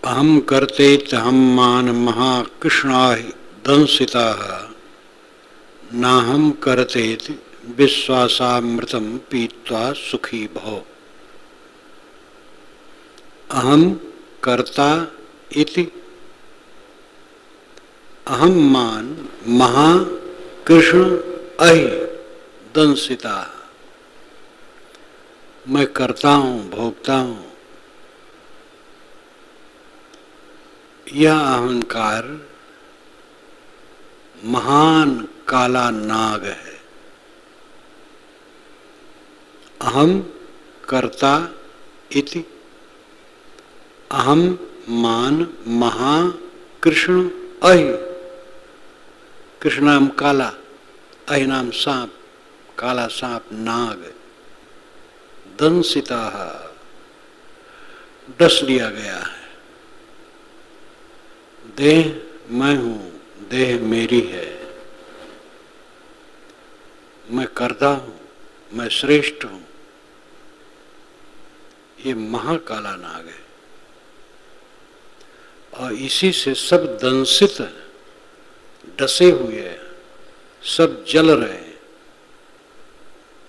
अहम कर्तेत हम मान महाकृष्णाः दंसिताः नाहम कर्तेत विश्वासामृतं पीत्वा सुखी भव। अहम कर्ता इति अहम मान महाकृष्ण अहि दंसिताः। मैं करता हूँ, भोगता हूँ। यह अहंकार महान काला नाग है। अहम कर्ता इति अहम मान महाकृष्ण अहि। कृष्ण नाम काला, अहि नाम सांप, काला सांप नाग। दंसिता डस लिया गया है। देह मैं हूं, देह मेरी है। मैं करता हूं, मैं श्रेष्ठ हूं। ये महाकाला नाग है और इसी से सब दंसित डसे हुए हैं, सब जल रहे हैं।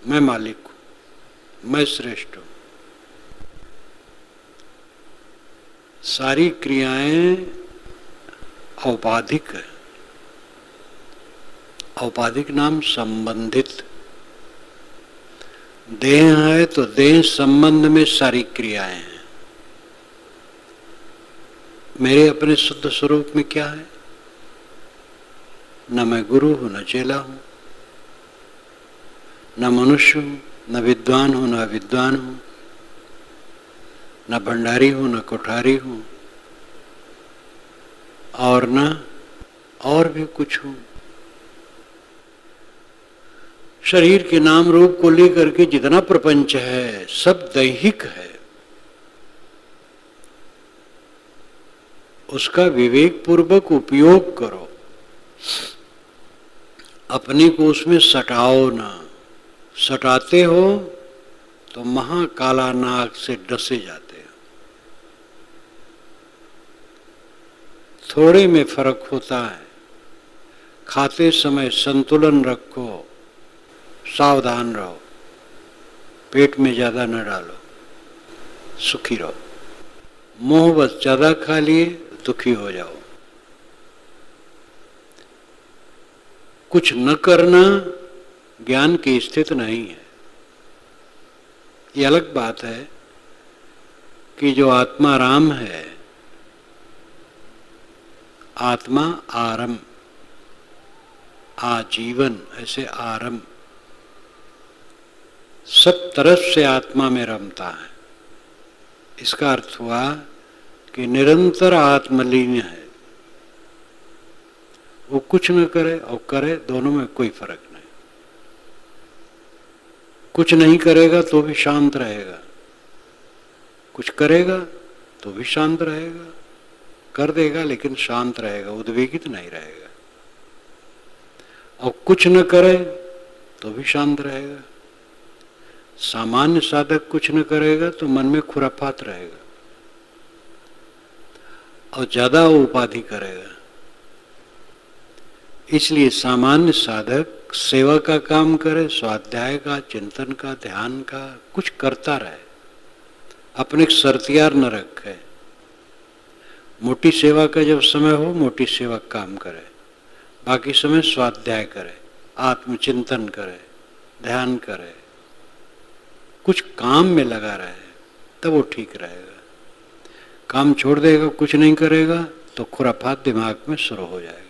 मैं मालिक हूं, मैं श्रेष्ठ हूं। सारी क्रियाएं औपाधिक है। औपाधिक नाम संबंधित। देह है तो देह संबंध में सारी क्रियाएं हैं। मेरे अपने शुद्ध स्वरूप में क्या है? न मैं गुरु हूं, न चेला हूं, न मनुष्य हूं, न विद्वान हूं, न अविद्वान हूं, न भंडारी हूं, न कोठारी हूं, और न और भी कुछ हूं। शरीर के नाम रूप को लेकर के जितना प्रपंच है सब दैहिक है। उसका विवेक पूर्वक उपयोग करो। अपने को उसमें सटाओ ना। सटाते हो तो महाकाला नाग से डसे जाते हो। थोड़े में फर्क होता है। खाते समय संतुलन रखो, सावधान रहो, पेट में ज्यादा न डालो, सुखी रहो। मोह बस ज्यादा खा लिए दुखी हो जाओ। कुछ न करना ज्ञान की स्थिति नहीं है। ये अलग बात है कि जो आत्मा राम है, आत्मा आरम, आजीवन, ऐसे आरम, सब तरफ से आत्मा में रमता है। इसका अर्थ हुआ कि निरंतर आत्मलीन है। वो कुछ न करे और करे, दोनों में कोई फर्क नहीं। कुछ नहीं करेगा तो भी शांत रहेगा, कुछ करेगा तो भी शांत रहेगा। कर देगा लेकिन शांत रहेगा, उद्वेगित नहीं रहेगा। और कुछ न करे तो भी शांत रहेगा। सामान्य साधक कुछ न करेगा तो मन में खुराफात रहेगा और ज्यादा उपाधि करेगा। इसलिए सामान्य साधक सेवा का काम करे, स्वाध्याय का, चिंतन का, ध्यान का, कुछ करता रहे, अपने सरतियार न रखे। मोटी सेवा का जब समय हो मोटी सेवा काम करे, बाकी समय स्वाध्याय करे, आत्मचिंतन करे, ध्यान करे, कुछ काम में लगा रहे, तब वो ठीक रहेगा। काम छोड़ देगा, कुछ नहीं करेगा तो खुराफात दिमाग में शुरू हो जाएगा।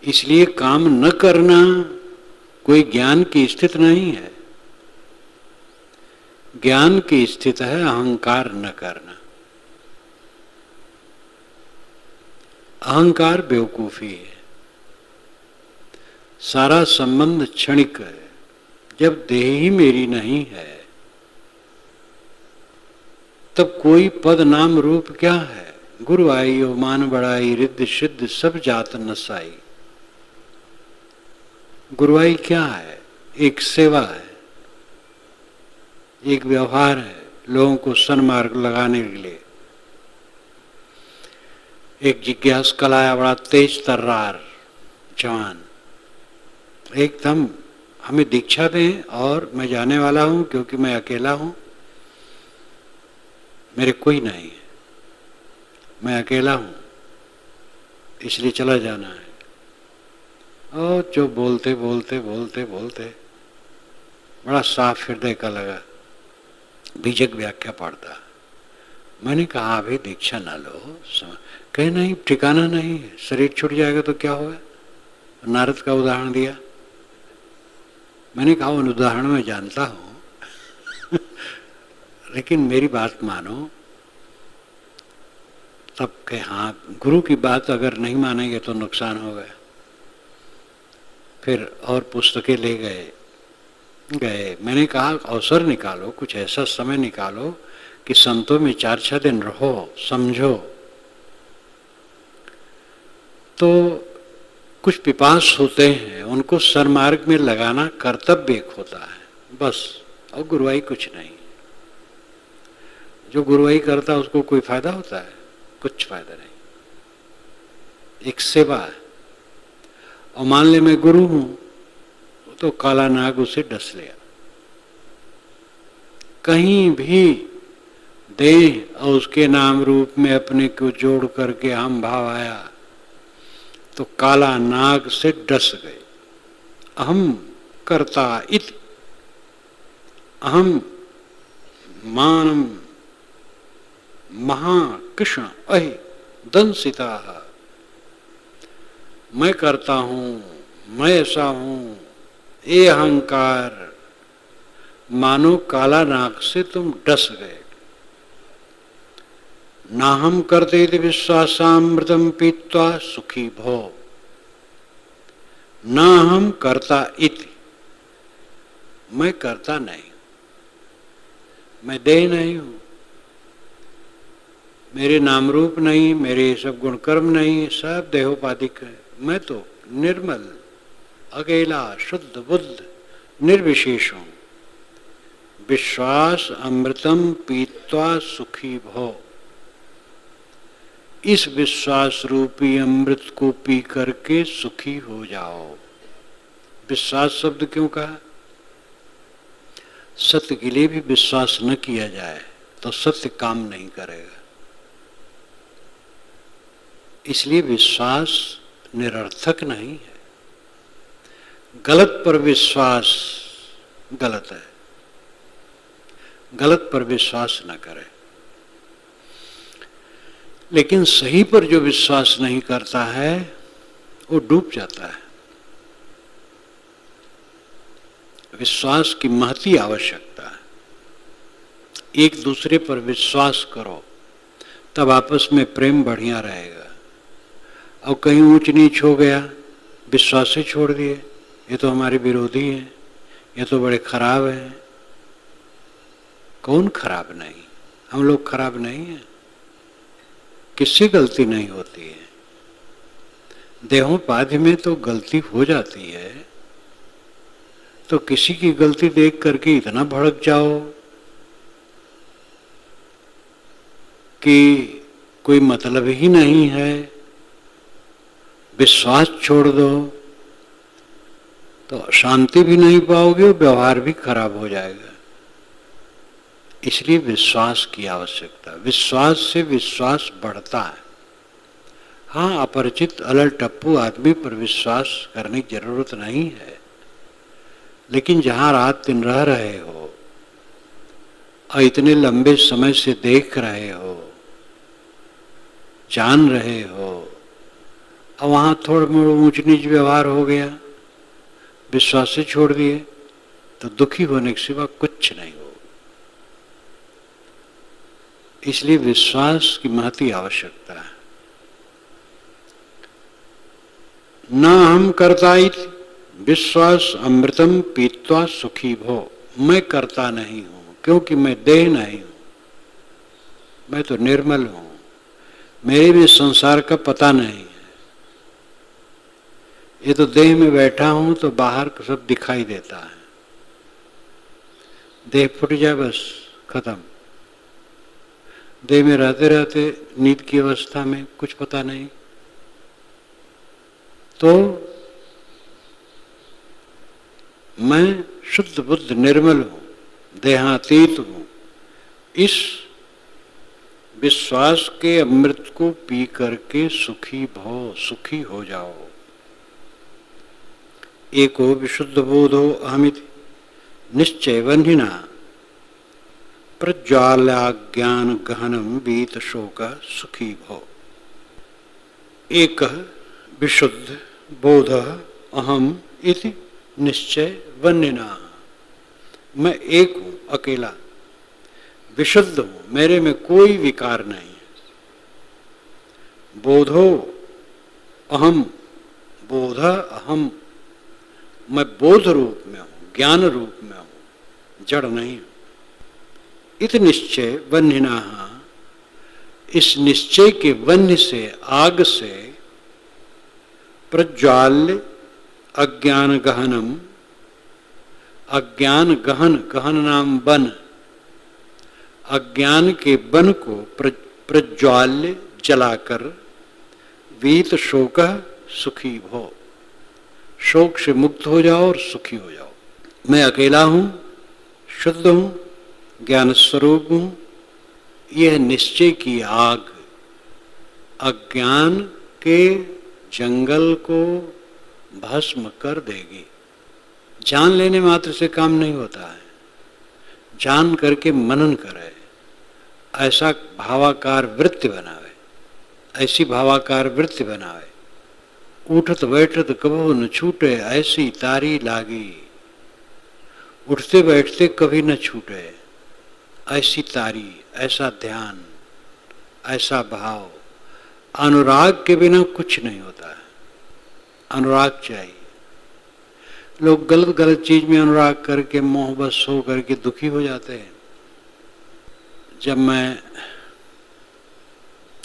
इसलिए काम न करना कोई ज्ञान की स्थिति नहीं है। ज्ञान की स्थिति है अहंकार न करना। अहंकार बेवकूफी है। सारा संबंध क्षणिक है। जब देह ही मेरी नहीं है तब कोई पद नाम रूप क्या है? गुरु आई हो मान बढ़ाई, रिद्ध सिद्ध सब जात नसाई। गुरुआई क्या है? एक सेवा है, एक व्यवहार है, लोगों को सन्मार्ग लगाने के लिए, एक जिज्ञास कल आया, बड़ा तेज तर्रार जवान, एकदम हमें दीक्षा दें और मैं जाने वाला हूं क्योंकि मैं अकेला हूं, मेरे कोई नहीं है, मैं अकेला हूं इसलिए चला जाना है। और जो बोलते बोलते बोलते बोलते बड़ा साफ हृदय का लगा, बीजक व्याख्या पढ़ता। मैंने कहा अभी दीक्षा ना लो, कहे नहीं ठिकाना नहीं है, शरीर छूट जाएगा तो क्या होगा। नारद का उदाहरण दिया। मैंने कहा उन उदाहरण में जानता हूं लेकिन मेरी बात मानो। तब कहे हाँ, गुरु की बात अगर नहीं मानेंगे तो नुकसान होगा। फिर और पुस्तकें ले गए। मैंने कहा अवसर निकालो, कुछ ऐसा समय निकालो कि संतों में 4-6 दिन रहो, समझो। तो कुछ पिपास होते हैं, उनको सन्मार्ग में लगाना कर्तव्य एक होता है बस, और गुरुवाई कुछ नहीं। जो गुरुवाई करता है उसको कोई फायदा होता है? कुछ फायदा नहीं। एक सेवा है। और मान ले मैं गुरु हूं तो काला नाग उसे डस लिया, कहीं भी देह और उसके नाम रूप में अपने को जोड़ करके हम भाव आया तो काला नाग से डस गए। अहम कर्ता इति अहम मानम महाकृष्ण अहि दंसिता। मैं करता हूं, मैं ऐसा हूं, ये अहंकार मानो काला नाग से तुम डस गए। नाहम करते इति विश्वासामृतम पीत्वा सुखी भो। नाहम करता इति, मैं करता नहीं, मैं देह नहीं हूं, मेरे नाम रूप नहीं, मेरे सब गुण कर्म नहीं, सब देहोपाधिक है। मैं तो निर्मल, अकेला, शुद्ध बुद्ध, निर्विशेष हूं। विश्वास अमृतम पीत्वा सुखी भो। इस विश्वास रूपी अमृत को पी करके सुखी हो जाओ। विश्वास शब्द क्यों कहा? सत्य के लिए भी विश्वास न किया जाए तो सत्य काम नहीं करेगा। इसलिए विश्वास निरर्थक नहीं है। गलत पर विश्वास गलत है, गलत पर विश्वास न करें। लेकिन सही पर जो विश्वास नहीं करता है वो डूब जाता है। विश्वास की महती आवश्यकता है। एक दूसरे पर विश्वास करो तब आपस में प्रेम बढ़िया रहेगा। और कहीं ऊंच नीच हो गया, विश्वास से छोड़ दिए, ये तो हमारे विरोधी हैं, ये तो बड़े खराब हैं। कौन खराब नहीं? हम लोग खराब नहीं हैं। किससे गलती नहीं होती है? देहोपाधि में तो गलती हो जाती है, तो किसी की गलती देख करके इतना भड़क जाओ कि कोई मतलब ही नहीं है, विश्वास छोड़ दो, तो शांति भी नहीं पाओगे और व्यवहार भी खराब हो जाएगा। इसलिए विश्वास की आवश्यकता। विश्वास से विश्वास बढ़ता है। हाँ, अपरिचित अलल टप्पू आदमी पर विश्वास करने की जरूरत नहीं है, लेकिन जहां रात दिन रह रहे हो और इतने लंबे समय से देख रहे हो, जान रहे हो, और वहां थोड़ा मोड़ा ऊंच नीच व्यवहार हो गया, विश्वास से छोड़ दिए, तो दुखी होने के सिवा कुछ नहीं हो। इसलिए विश्वास की महती आवश्यकता है। न हम करता इति विश्वास अमृतम पीत्वा सुखी भो। मैं करता नहीं हूं क्योंकि मैं देह नहीं हूं, मैं तो निर्मल हूं, मेरे भी संसार का पता नहीं है। ये तो देह में बैठा हूं तो बाहर सब दिखाई देता है। देह फूट जाए बस खत्म। देह में रहते रहते नींद की अवस्था में कुछ पता नहीं, तो मैं शुद्ध बुद्ध निर्मल हूं, देहातीत हूं, इस विश्वास के अमृत को पी करके सुखी भव, सुखी हो जाओ। एको विशुद्ध बोधो अहमिति निश्चय वह्निना प्रज्वाल्याज्ञान गहनम वीत शोक सुखी भव। एक विशुद्ध बोध अहम इति निश्चय वह्निना, मैं एक हूं, अकेला, विशुद्ध हूं, मेरे में कोई विकार नहीं है। बोधो अहम, बोध अहम, मैं बोध रूप में हूं, ज्ञान रूप में हूं, जड़ नहीं हूं। इत निश्चय वह्निना, इस निश्चय के वह्नि से, आग से, प्रज्वाल्य अज्ञान गहनम, अज्ञान गहन, गहन नाम वन, अज्ञान के वन को प्रज्वाल्य जलाकर, वीत शोक सुखी भो, शोक से मुक्त हो जाओ और सुखी हो जाओ। मैं अकेला हूं, शुद्ध हूं, ज्ञान स्वरूप हूं। यह निश्चय की आग अज्ञान के जंगल को भस्म कर देगी। जान लेने मात्र से काम नहीं होता है, जान करके मनन करे, ऐसा भावाकार वृत्ति बनावे, ऐसी भावाकार वृत्ति बनावे। उठत बैठत कबो न छूटे, ऐसी तारी लागी, उठते बैठते कभी न छूटे, ऐसी तारी, ऐसा ध्यान, ऐसा भाव। अनुराग के बिना कुछ नहीं होता है, अनुराग चाहिए। लोग गलत गलत चीज में अनुराग करके मोह बस हो करके दुखी हो जाते हैं। जब मैं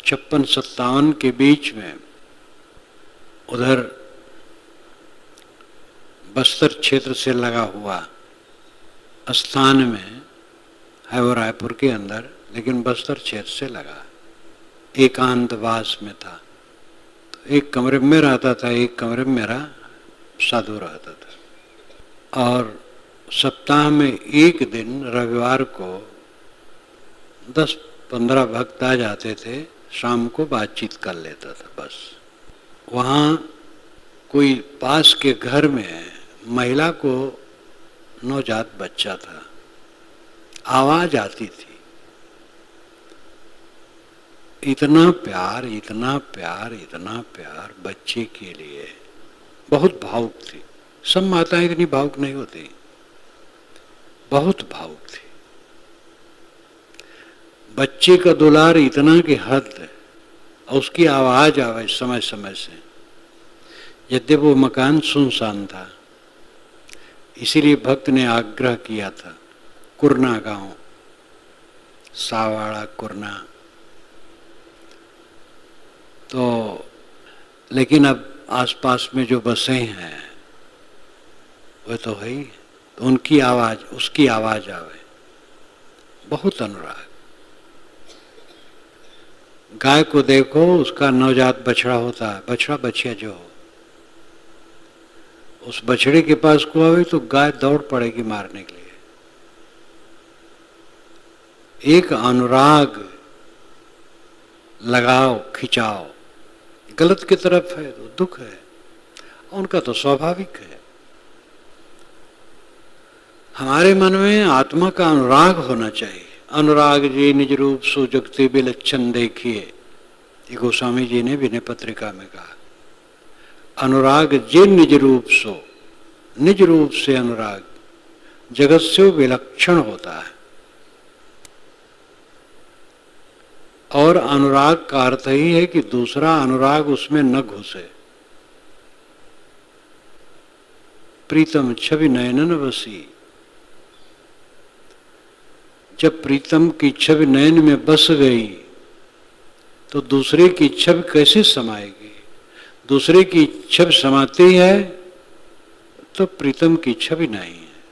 56-57 के बीच में उधर बस्तर क्षेत्र से लगा हुआ स्थान में है, वो रायपुर के अंदर, लेकिन बस्तर क्षेत्र से लगा, एकांतवास में था। तो एक कमरे में रहता था, एक कमरे में मेरा साधु रहता था। और सप्ताह में एक दिन रविवार को 10-15 भक्त आ जाते थे, शाम को बातचीत कर लेता था बस। वहाँ कोई पास के घर में महिला को नवजात बच्चा था, आवाज आती थी, इतना प्यार, इतना प्यार, इतना प्यार बच्चे के लिए, बहुत भावुक थी। सब माताएं इतनी भावुक नहीं होती, बहुत भावुक थी। बच्चे का दुलार इतना की हद है, और उसकी आवाज आवे समय समय से। यद्यपि वो मकान सुनसान था, इसीलिए भक्त ने आग्रह किया था, कुरना गांव, सावाड़ा कुरना। तो लेकिन अब आसपास में जो बसें हैं वो तो है ही, तो उनकी आवाज, उसकी आवाज आवे, बहुत अनुराग। गाय को देखो, उसका नवजात बछड़ा होता है, बछड़ा बछिया जो हो, उस बछड़े के पास को आवे तो गाय दौड़ पड़ेगी मारने के लिए। एक अनुराग, लगाव, खिंचाव गलत की तरफ है तो दुख है, उनका तो स्वाभाविक है। हमारे मन में आत्मा का अनुराग होना चाहिए। अनुराग जी निज रूप सो जगते विलक्षण देखिए, ये गोस्वामी जी ने विनय पत्रिका में कहा। अनुराग जे निज रूप सो, निज रूप से अनुराग जगत से विलक्षण होता है। और अनुराग का अर्थ ही है कि दूसरा अनुराग उसमें न घुसे। प्रीतम छवि नयनन बसी, जब प्रीतम की छवि नयन में बस गई तो दूसरे की छवि कैसे समाएगी? दूसरे की छवि समाती है तो प्रीतम की छवि नहीं है।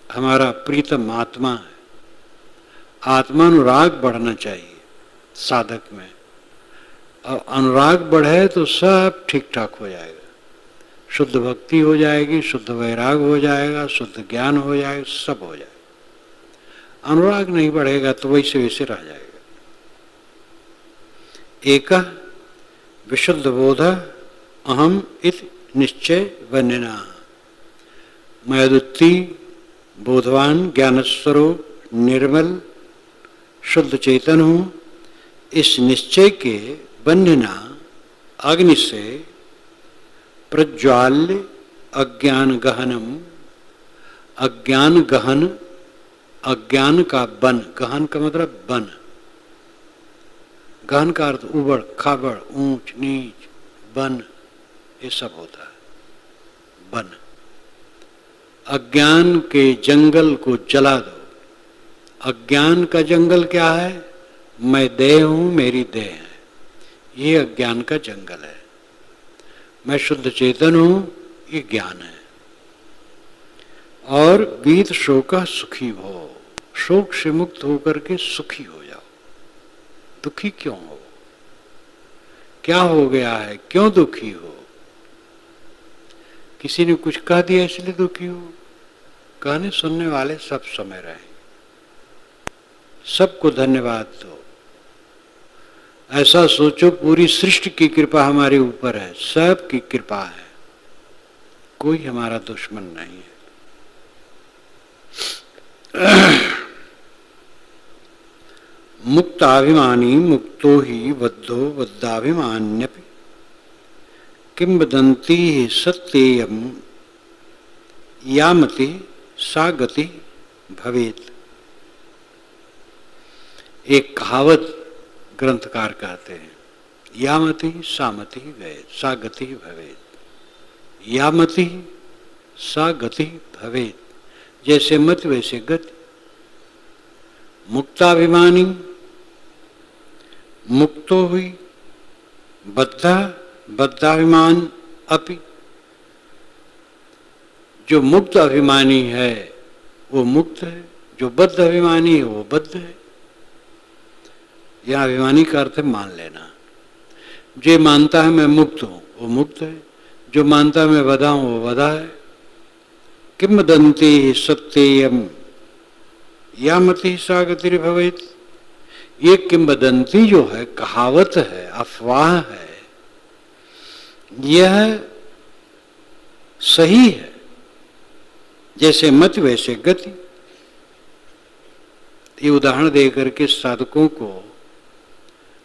हमारा प्रीतम आत्मा है, आत्मानुराग बढ़ना चाहिए साधक में, और अनुराग बढ़े तो सब ठीक ठाक हो जाएगा। शुद्ध भक्ति हो जाएगी, शुद्ध वैराग हो जाएगा, शुद्ध ज्ञान हो जाएगा, सब हो जाएगा। अनुराग नहीं बढ़ेगा तो वैसे वैसे रह जाएगा। एक विशुद्ध बोध अहम इति निश्चय वन्यना, मैं अद्वितीय बोधवान ज्ञानस्वरूप निर्मल शुद्ध चेतन हूं, इस निश्चय के बन्यना अग्नि से प्रज्वाल्य अज्ञान गहनम, अज्ञान गहन, अज्ञान का बन, गहन का मतलब बन, गहन का अर्थ उबड़ खाबड़ ऊंच नीच बन, ये सब होता है बन। अज्ञान के जंगल को जला दो। अज्ञान का जंगल क्या है? मैं देह हूं, मेरी देह है, ये अज्ञान का जंगल है। मैं शुद्ध चेतन हूं, ये ज्ञान है। और वीत शोक सुखी भो, शोक से मुक्त होकर के सुखी हो जाओ। दुखी क्यों हो? क्या हो गया है? क्यों दुखी हो? किसी ने कुछ कह दिया इसलिए दुखी हो? कहने सुनने वाले सब समय रहे, सबको धन्यवाद दो। ऐसा सोचो पूरी सृष्टि की कृपा हमारे ऊपर है, सब की कृपा है, कोई हमारा दुश्मन नहीं है। मुक्ताभिमानी मुक्तो ही बद्धो बद्धाभिमान्यपि किंवदंती सत्येयम यामति सा गति भवेत। एक कहावत ग्रंथकार कहते हैं, यामति सामति वेद सा गति भवेत, यामति सा गति भवेत, जैसे मत वैसे गति। मुक्ताभिमानी मुक्तो हुई, बद्धा बद्धाभिमान अपि, जो मुक्त अभिमानी है वो मुक्त है, जो बद्ध अभिमानी है वो बद्ध है। यह अभिमानी का अर्थ है मान लेना। जो मानता है मैं मुक्त हूं वो मुक्त है, जो मानता है मैं बधा हूं वो बधा है। किंवदंती सत्येयम यामति सा गतिर् भवेत्। ये किंवदंती जो है, कहावत है, अफवाह है, यह सही है। जैसे मत वैसे गति। ये उदाहरण देकर के साधकों को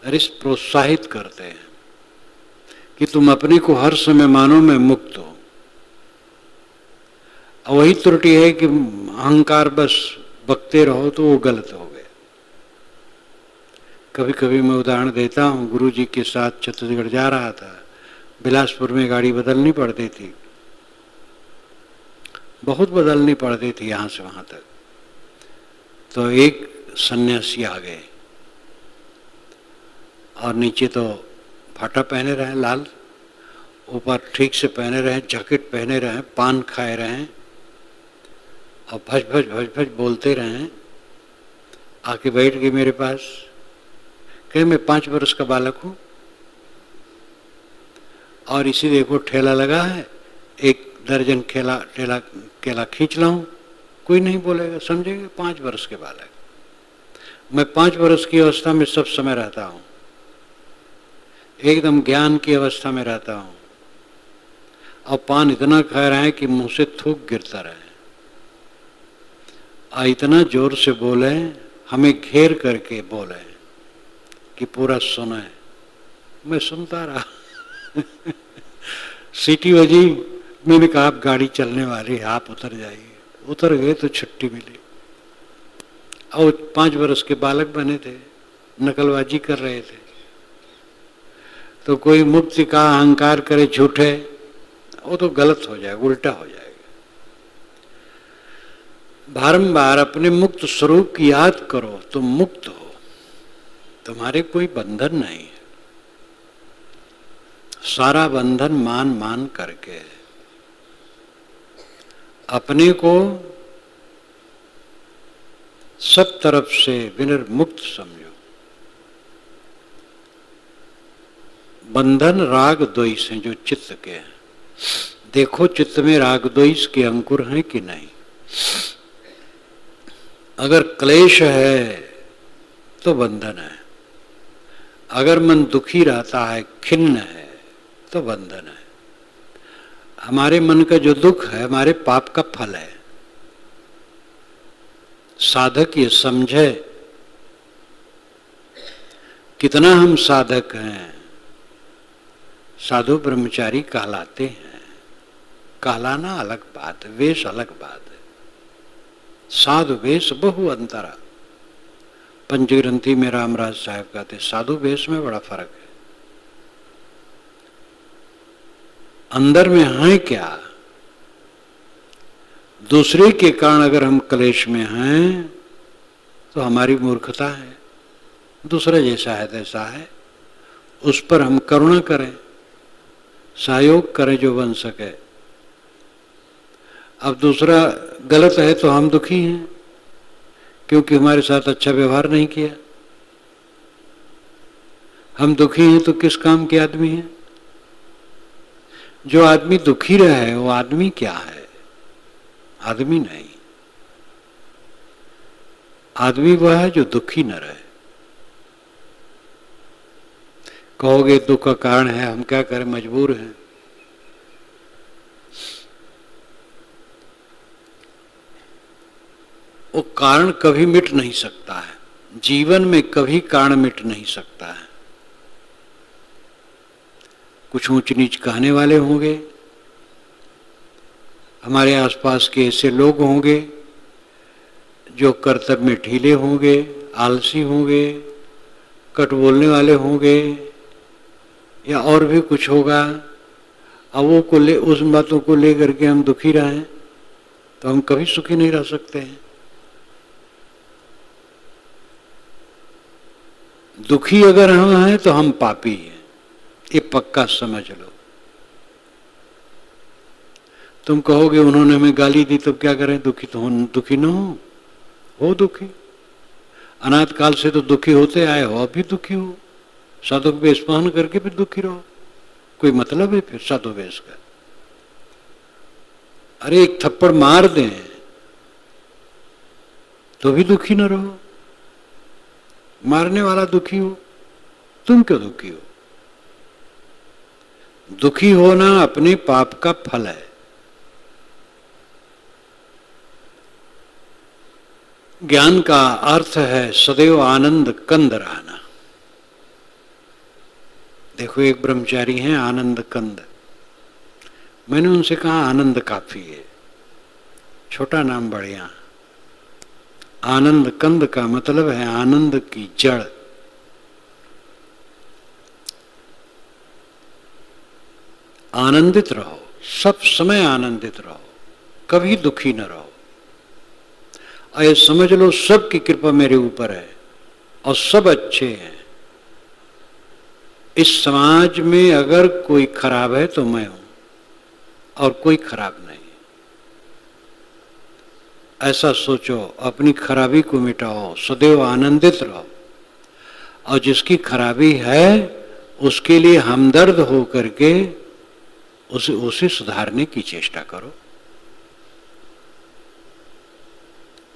प्रोत्साहित करते हैं कि तुम अपने को हर समय मानो मैं मुक्त हो। वही त्रुटि है कि अहंकार बस बकते रहो तो वो गलत हो गया। कभी कभी मैं उदाहरण देता हूँ, गुरु जी के साथ छत्तीसगढ़ जा रहा था, बिलासपुर में गाड़ी बदलनी पड़ती थी, बहुत बदलनी पड़ती थी यहाँ से वहाँ तक। तो एक सन्यासी आ गए और नीचे तो फाटा पहने रहे लाल, ऊपर ठीक से पहने रहे, जैकेट पहने रहे, पान खाए रहे और भज भज भज भज बोलते रहे। आके बैठ गए मेरे पास, कहे मैं 5 वर्ष का बालक हूँ और इसी देखो ठेला लगा है, 1 दर्जन केला खींच लाऊं, कोई नहीं बोलेगा, समझेगा 5 वर्ष के बालक। मैं 5 वर्ष की अवस्था में सब समय रहता हूँ, एकदम ज्ञान की अवस्था में रहता हूँ, और पान इतना खा रहे हैं कि मुंह से थूक गिरता रहे, और इतना जोर से बोले, हमें घेर करके बोले कि पूरा सुने। मैं सुनता रहा। सीटी बजी, मैंने कहा आप गाड़ी चलने वाली है, आप उतर जाइए। उतर गए तो छुट्टी मिली। और 5 वर्ष के बालक बने थे, नकलबाजी कर रहे थे। तो कोई मुक्ति का अहंकार करे झूठे, वो तो गलत हो जाएगा, उल्टा हो जाएगा। बारंबार अपने मुक्त स्वरूप की याद करो, तुम मुक्त हो, तुम्हारे कोई बंधन नहीं है। सारा बंधन मान मान करके अपने को सब तरफ से विनिर्मुक्त समझो। बंधन राग द्वेष हैं जो चित्त के हैं। देखो चित्त में राग द्वेष के अंकुर हैं कि नहीं। अगर क्लेश है तो बंधन है, अगर मन दुखी रहता है, खिन्न है, तो बंधन है। हमारे मन का जो दुख है हमारे पाप का फल है। साधक ये समझे। कितना हम साधक हैं, साधु ब्रह्मचारी कहलाते हैं। कहलाना अलग बात है, वेश अलग बात है। साधु वेश बहु अंतरा। पंचग्रंथी में रामराज साहब कहते साधु वेश में बड़ा फर्क है। अंदर में है क्या? दूसरे के कारण अगर हम क्लेश में हैं तो हमारी मूर्खता है। दूसरा जैसा है तैसा है, उस पर हम करुणा करें, सहयोग करें जो बन सके। अब दूसरा गलत है तो हम दुखी हैं क्योंकि हमारे साथ अच्छा व्यवहार नहीं किया। हम दुखी हैं तो किस काम के आदमी हैं? जो आदमी दुखी रहे वो आदमी क्या है? आदमी नहीं। आदमी वह है जो दुखी न रहे। कहोगे दुख का कारण है, हम क्या करें, मजबूर हैं। वो कारण कभी मिट नहीं सकता है। जीवन में कभी कारण मिट नहीं सकता है। कुछ ऊंच नीच कहने वाले होंगे, हमारे आसपास के ऐसे लोग होंगे जो कर्तव्य में ढीले होंगे, आलसी होंगे, कट बोलने वाले होंगे, या और भी कुछ होगा। अब वो को ले, उस बातों को लेकर के हम दुखी रहें तो हम कभी सुखी नहीं रह सकते हैं। दुखी अगर हम हैं तो हम पापी हैं, ये पक्का समझ लो। तुम कहोगे उन्होंने हमें गाली दी तो क्या करें, दुखी तो दुखी न हो दुखी। अनाथ काल से तो दुखी होते आए हो, अभी दुखी हो। साधु वेश पहन करके भी दुखी रहो, कोई मतलब है फिर साधु वेश का? अरे एक थप्पड़ मार दें तो भी दुखी न रहो। मारने वाला दुखी हो, तुम क्यों दुखी हो? दुखी होना अपने पाप का फल है। ज्ञान का अर्थ है सदैव आनंद कंद रहना। देखो एक ब्रह्मचारी हैं आनंद कंद। मैंने उनसे कहा आनंद काफी है, छोटा नाम बढ़िया। आनंद कंद का मतलब है आनंद की जड़। आनंदित रहो, सब समय आनंदित रहो, कभी दुखी न रहो। और समझ लो सबकी कृपा मेरे ऊपर है और सब अच्छे हैं। इस समाज में अगर कोई खराब है तो मैं हूं और कोई खराब नहीं। ऐसा सोचो, अपनी खराबी को मिटाओ, सदैव आनंदित रहो। और जिसकी खराबी है उसके लिए हमदर्द हो करके उसे सुधारने की चेष्टा करो।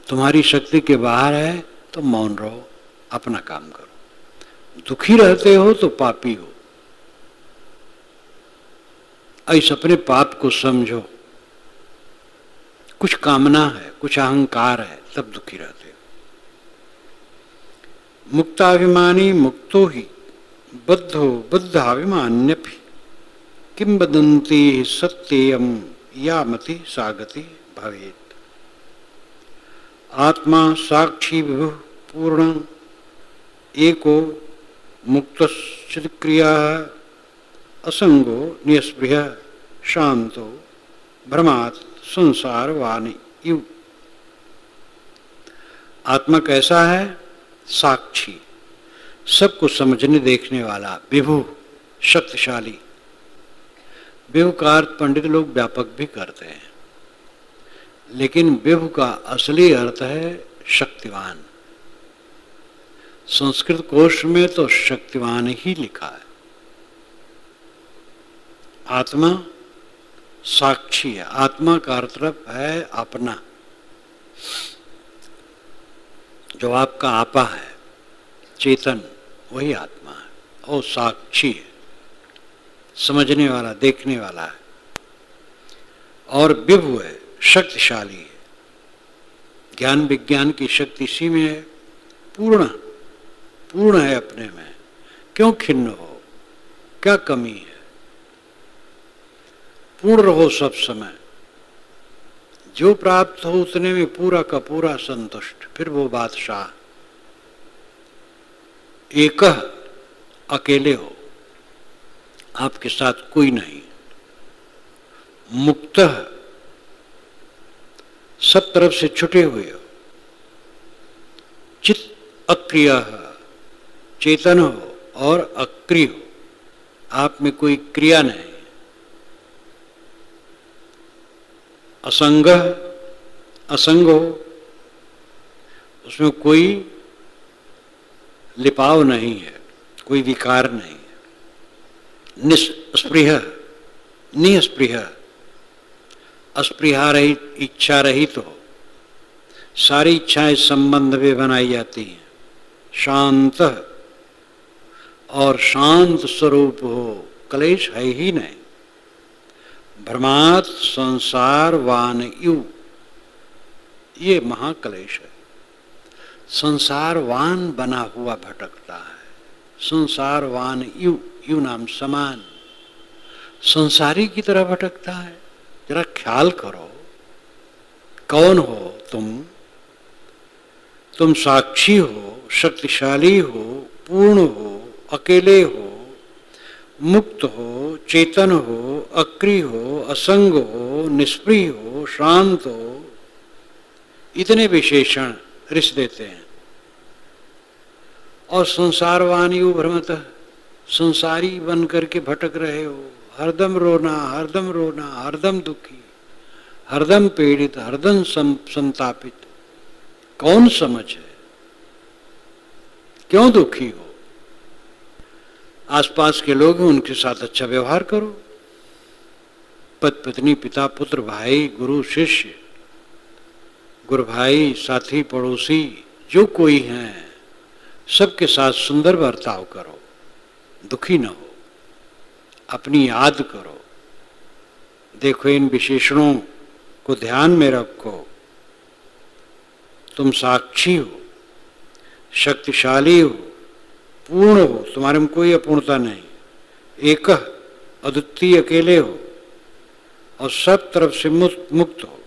तुम्हारी शक्ति के बाहर है तो मौन रहो, अपना काम करो। दुखी रहते हो तो पापी हो। इस अपने पाप को समझो। कुछ कामना है, कुछ अहंकार है, तब दुखी रहते हो। मुक्ताभिमानी मुक्तो ही बद्धो बद्धाभिमान्यपि किम वदन्ति सत्यम या मति सागति भवेत्। आत्मा साक्षी विभु पूर्ण एको मुक्त क्रिया असंगो निस्पृह शांतो भ्रमात् संसार वाणी यु। आत्मा कैसा है? साक्षी, सबको समझने देखने वाला, विभु शक्तिशाली। विभु का अर्थ पंडित लोग व्यापक भी करते हैं, लेकिन विभु का असली अर्थ है शक्तिवान। संस्कृत कोश में तो शक्तिवान ही लिखा है। आत्मा साक्षी है। आत्मा का अर्थ है अपना, जो आपका आपा है, चेतन, वही आत्मा है। और साक्षी है, समझने वाला, देखने वाला है। और विभु है, शक्तिशाली है। ज्ञान विज्ञान की शक्ति इसी में है। पूर्ण है अपने में। क्यों खिन्न हो, क्या कमी है? पूर्ण रहो सब समय। जो प्राप्त हो उतने में पूरा का पूरा संतुष्ट। फिर वो बादशाह। एक अकेले हो, आपके साथ कोई नहीं। मुक्त, सब तरफ से छुटे हुए हो। चित अक्रिय, चेतन हो और अक्रिय हो, आप में कोई क्रिया नहीं। असंग, असंग हो, उसमें कोई लिपाव नहीं है, कोई विकार नहीं है। निस्पृह, निस्पृह, अस्पृहा रहित, इच्छा रहित हो। सारी इच्छाएं संबंध में बनाई जाती हैं। शांत और शांत स्वरूप हो, क्लेश है ही नहीं। भ्रमात् संसारवान यू, ये महाक्लेश है। संसारवान बना हुआ भटकता है। संसारवान यू, यू नाम समान, संसारी की तरह भटकता है। जरा ख्याल करो, कौन हो तुम साक्षी हो, शक्तिशाली हो, पूर्ण हो, अकेले हो, मुक्त हो, चेतन हो, अक्रिय हो, असंग हो, निष्प्रिय हो, शांत हो। इतने विशेषण रिस देते हैं। और संसारवानी भ्रमत, संसारी बन करके भटक रहे हो। हरदम रोना, हरदम रोना, हरदम दुखी, हरदम पीड़ित, हरदम संतापित। कौन समझ है? क्यों दुखी हो? आसपास के लोग हैं, उनके साथ अच्छा व्यवहार करो। पति पत्नी, पिता पुत्र, भाई, गुरु शिष्य, गुरु भाई, साथी, पड़ोसी, जो कोई हैं, सबके साथ सुंदर बर्ताव करो। दुखी न हो। अपनी याद करो। देखो, इन विशेषणों को ध्यान में रखो। तुम साक्षी हो, शक्तिशाली हो, पूर्ण हो, तुम्हारे में कोई अपूर्णता नहीं। एक अद्वितीय, अकेले हो और सब तरफ से मुक्त हो।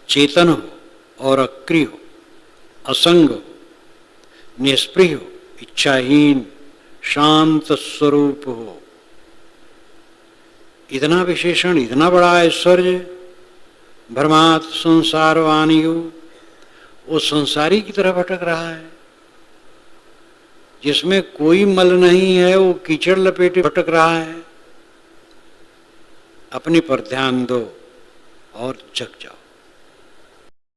चेतन हो और अक्रिय हो, असंग हो, निष्प्रिय हो, इच्छाहीन, शांत स्वरूप हो। इतना विशेषण, इतना बड़ा ऐश्वर्य। भ्रमात् संसारवानी हो, वो संसारी की तरह भटक रहा है। जिसमें कोई मल नहीं है, वो कीचड़ लपेटे भटक रहा है। अपने पर ध्यान दो और जग जाओ।